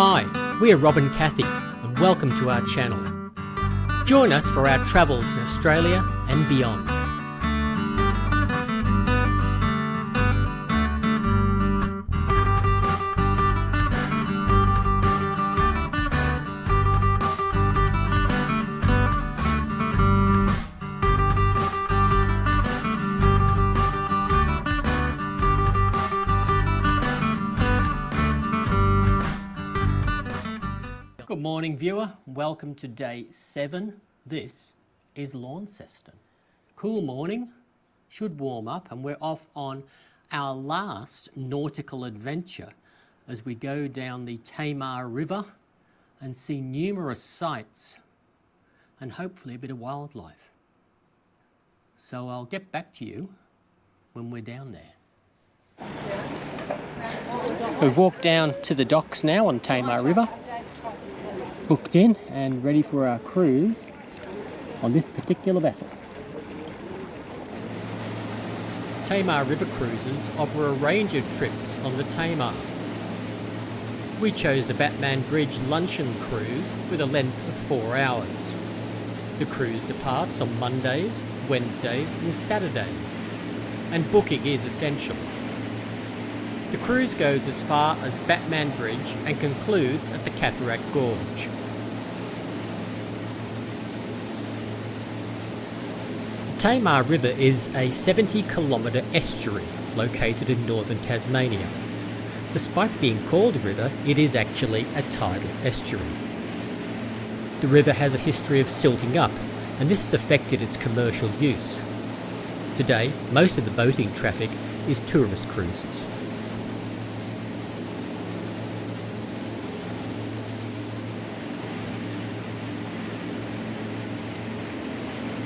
Hi, we're Rob and Kathy, and welcome to our channel. Join us for our travels in Australia and beyond. Good morning, viewer. Welcome to day 7. This is Launceston. Cool morning, should warm up, and we're off on our last nautical adventure as we go down the Tamar River and see numerous sights and hopefully a bit of wildlife. So I'll get back to you when we're down there. We've walked down to the docks now on Tamar River, booked in and ready for our cruise on this particular vessel. Tamar River cruises offer a range of trips on the Tamar. We chose the Batman Bridge luncheon cruise with a length of 4 hours. The cruise departs on Mondays, Wednesdays and Saturdays, and booking is essential. The cruise goes as far as Batman Bridge and concludes at the Cataract Gorge. The Tamar River is a 70-kilometre estuary located in northern Tasmania. Despite being called a river, it is actually a tidal estuary. The river has a history of silting up, and this has affected its commercial use. Today, most of the boating traffic is tourist cruises.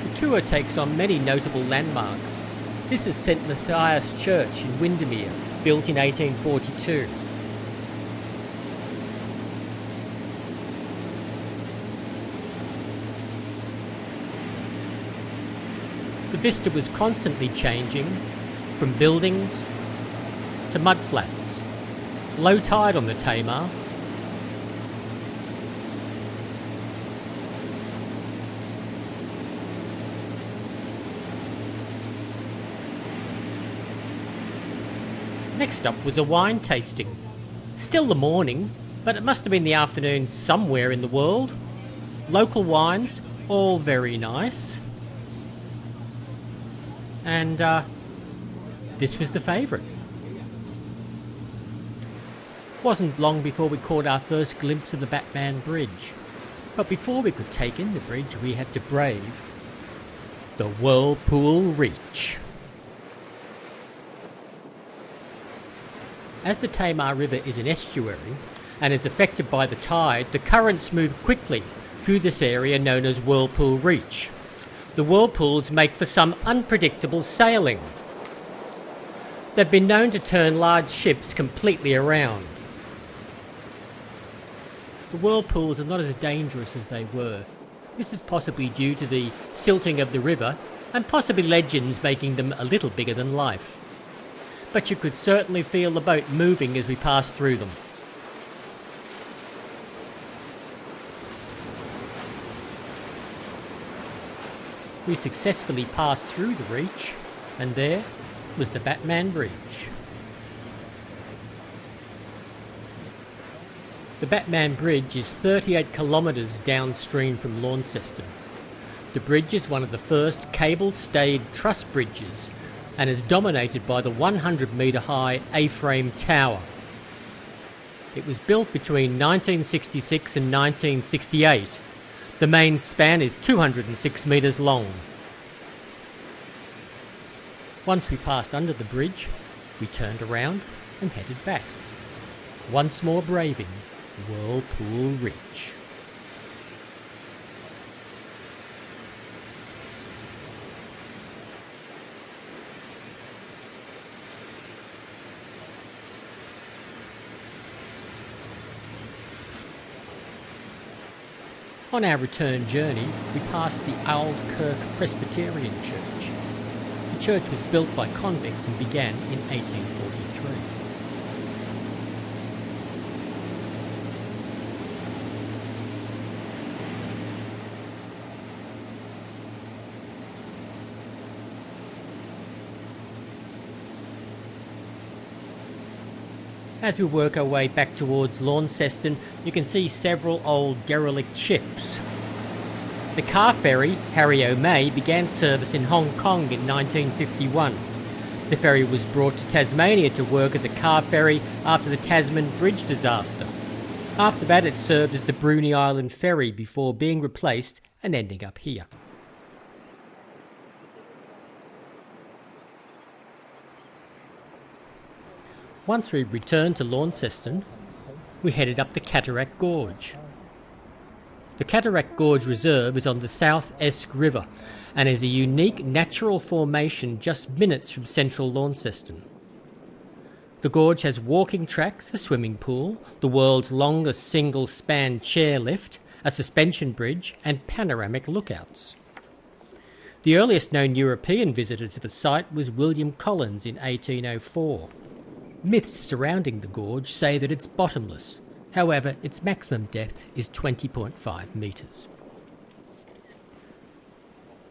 The tour takes on many notable landmarks. This is St Matthias Church in Windermere, built in 1842. The vista was constantly changing, from buildings to mudflats. Low tide on the Tamar. Next up was a wine tasting. Still the morning, but it must have been the afternoon somewhere in the world. Local wines, all very nice. And this was the favourite. Wasn't long before we caught our first glimpse of the Batman Bridge. But before we could take in the bridge, we had to brave the Whirlpool Reach. As the Tamar River is an estuary and is affected by the tide, the currents move quickly through this area known as Whirlpool Reach. The whirlpools make for some unpredictable sailing. They've been known to turn large ships completely around. The whirlpools are not as dangerous as they were. This is possibly due to the silting of the river and possibly legends making them a little bigger than life. But you could certainly feel the boat moving as we passed through them. We successfully passed through the reach, and there was the Batman Bridge. The Batman Bridge is 38 kilometres downstream from Launceston. The bridge is one of the first cable-stayed truss bridges and is dominated by the 100-metre high A-frame tower. It was built between 1966 and 1968. The main span is 206 metres long. Once we passed under the bridge, we turned around and headed back, once more braving Whirlpool Reach. On our return journey, we passed the Old Kirk Presbyterian Church. The church was built by convicts and began in 1843. As we work our way back towards Launceston, you can see several old derelict ships. The car ferry Harry O'May began service in Hong Kong in 1951. The ferry was brought to Tasmania to work as a car ferry after the Tasman Bridge disaster. After that, it served as the Bruny Island ferry before being replaced and ending up here. Once we returned to Launceston, we headed up the Cataract Gorge. The Cataract Gorge Reserve is on the South Esk River and is a unique natural formation just minutes from central Launceston. The gorge has walking tracks, a swimming pool, the world's longest single-span chairlift, a suspension bridge and panoramic lookouts. The earliest known European visitor to the site was William Collins in 1804. Myths surrounding the gorge say that it's bottomless. However, its maximum depth is 20.5 metres.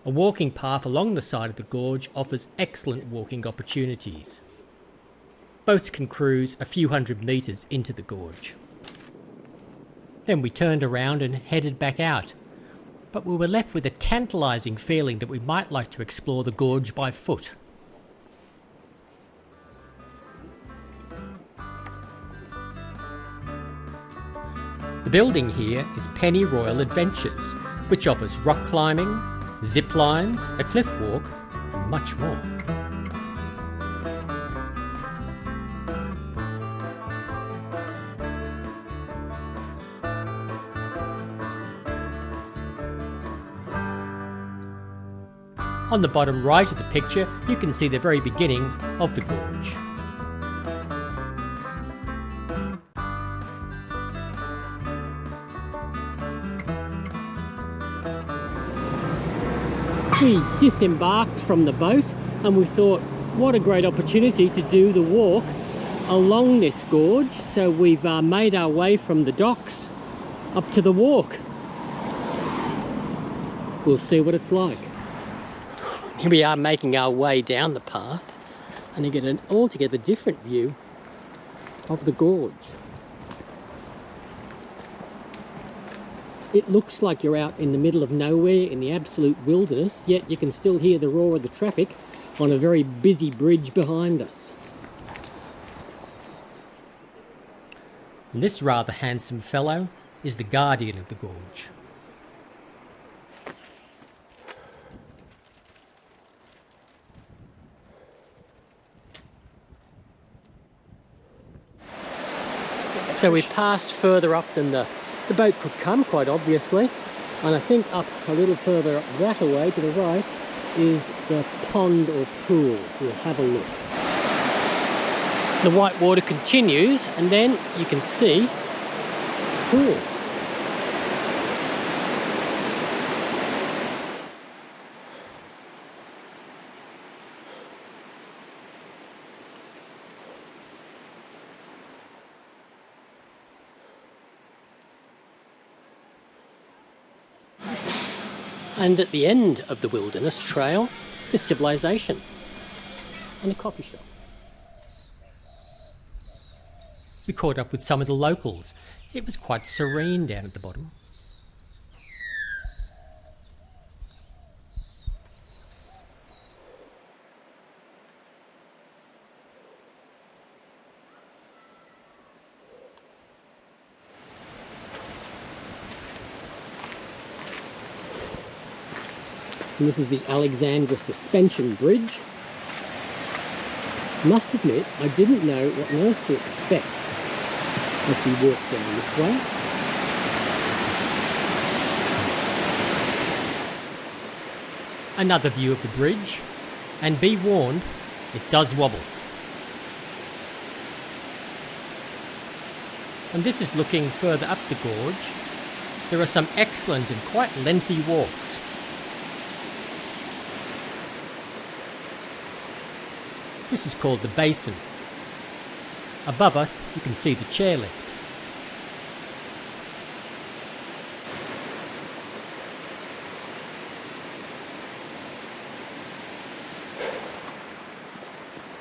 A walking path along the side of the gorge offers excellent walking opportunities. Boats can cruise a few hundred metres into the gorge. Then we turned around and headed back out, but we were left with a tantalising feeling that we might like to explore the gorge by foot. The building here is Penny Royal Adventures, which offers rock climbing, zip lines, a cliff walk, and much more. On the bottom right of the picture, you can see the very beginning of the gorge. We disembarked from the boat and we thought, what a great opportunity to do the walk along this gorge. So we've made our way from the docks up to the walk. We'll see what it's like. Here we are making our way down the path and you get an altogether different view of the gorge. It looks like you're out in the middle of nowhere in the absolute wilderness, yet you can still hear the roar of the traffic on a very busy bridge behind us. And this rather handsome fellow is the guardian of the gorge. So we passed further up than the boat could come, quite obviously, and I think up a little further up that way to the right is the pond or pool. We'll have a look. The white water continues and then you can see the pool. And at the end of the wilderness trail is civilization and a coffee shop. We caught up with some of the locals. It was quite serene down at the bottom. And this is the Alexandra Suspension Bridge. Must admit, I didn't know what on earth to expect as we walked down this way. Another view of the bridge, and be warned, it does wobble. And this is looking further up the gorge. There are some excellent and quite lengthy walks. This is called the basin. Above us, you can see the chairlift.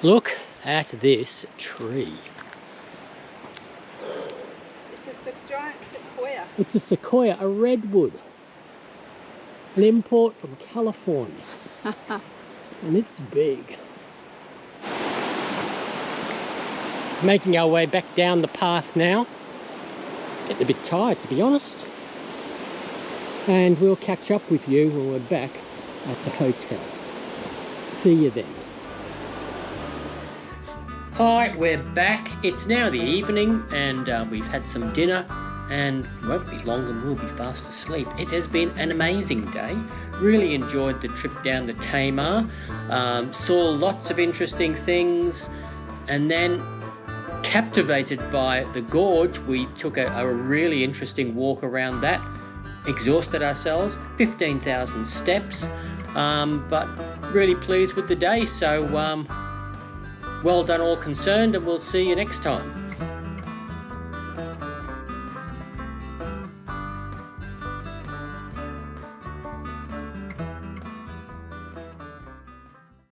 Look at this tree. sequoia. It's a sequoia, a redwood. An import from California. And it's big. Making our way back down the path now. Getting a bit tired, to be honest. And we'll catch up with you when we're back at the hotel. See you then. Alright, we're back. It's now the evening and we've had some dinner and it won't be long and we'll be fast asleep. It has been an amazing day. Really enjoyed the trip down to Tamar. Saw lots of interesting things and then captivated by the gorge. We took a really interesting walk around that. Exhausted ourselves, 15,000 steps, but really pleased with the day. So well done all concerned and we'll see you next time.